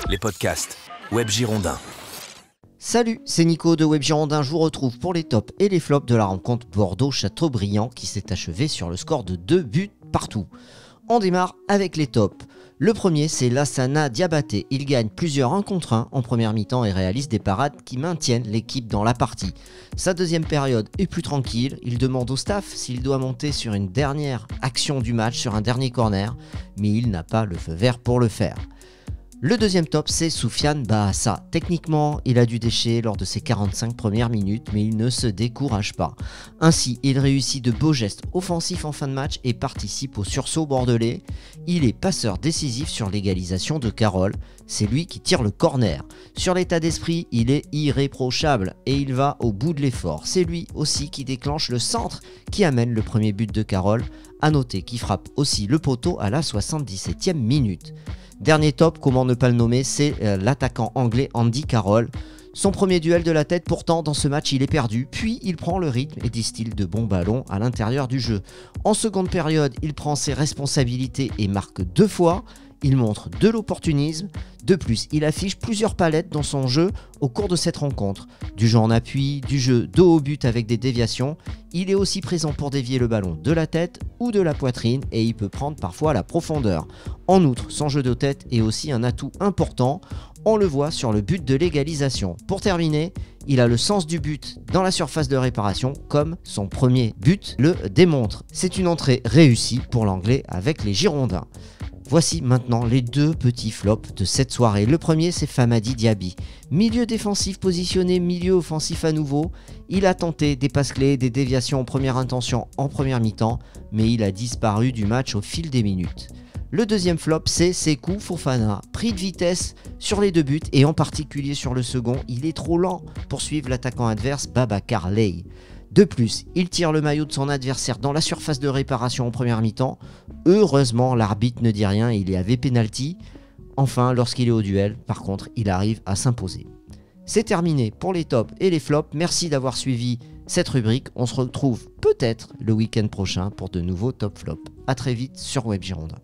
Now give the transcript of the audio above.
les podcasts Web Girondins. Salut, c'est Nico de Web Girondins, je vous retrouve pour les tops et les flops de la rencontre Bordeaux-Châteaubriand qui s'est achevée sur le score de 2 buts partout. On démarre avec les tops. Le premier, c'est Lassana Diabaté. Il gagne plusieurs 1 contre 1 en première mi-temps et réalise des parades qui maintiennent l'équipe dans la partie. Sa deuxième période est plus tranquille. Il demande au staff s'il doit monter sur une dernière action du match, sur un dernier corner, mais il n'a pas le feu vert pour le faire. Le deuxième top, c'est Soufiane Bahassa. Techniquement, il a du déchet lors de ses 45 premières minutes, mais il ne se décourage pas. Ainsi, il réussit de beaux gestes offensifs en fin de match et participe au sursaut bordelais. Il est passeur décisif sur l'égalisation de Carole. C'est lui qui tire le corner. Sur l'état d'esprit, il est irréprochable et il va au bout de l'effort. C'est lui aussi qui déclenche le centre qui amène le premier but de Carole. À noter qu'il frappe aussi le poteau à la 77e minute. Dernier top, comment ne pas le nommer, c'est l'attaquant anglais Andy Carroll. Son premier duel de la tête, pourtant dans ce match il est perdu, puis il prend le rythme et distille de bons ballons à l'intérieur du jeu. En seconde période, il prend ses responsabilités et marque 2 fois. Il montre de l'opportunisme. De plus, il affiche plusieurs palettes dans son jeu au cours de cette rencontre. Du jeu en appui, du jeu dos au but avec des déviations. Il est aussi présent pour dévier le ballon de la tête ou de la poitrine et il peut prendre parfois la profondeur. En outre, son jeu de tête est aussi un atout important. On le voit sur le but de l'égalisation. Pour terminer, il a le sens du but dans la surface de réparation comme son premier but le démontre. C'est une entrée réussie pour l'anglais avec les Girondins. Voici maintenant les 2 petits flops de cette soirée. Le premier, c'est Famadi Diaby. Milieu défensif positionné, milieu offensif à nouveau. Il a tenté des passes clés, des déviations en première intention en première mi-temps, mais il a disparu du match au fil des minutes. Le deuxième flop, c'est Sékou Fofana. Pris de vitesse sur les 2 buts et en particulier sur le second, il est trop lent pour suivre l'attaquant adverse Babacar Leye. De plus, il tire le maillot de son adversaire dans la surface de réparation en première mi-temps. Heureusement, l'arbitre ne dit rien et il y avait pénalty. Enfin, lorsqu'il est au duel, par contre, il arrive à s'imposer. C'est terminé pour les tops et les flops. Merci d'avoir suivi cette rubrique. On se retrouve peut-être le week-end prochain pour de nouveaux top flops. A très vite sur Web Girondins.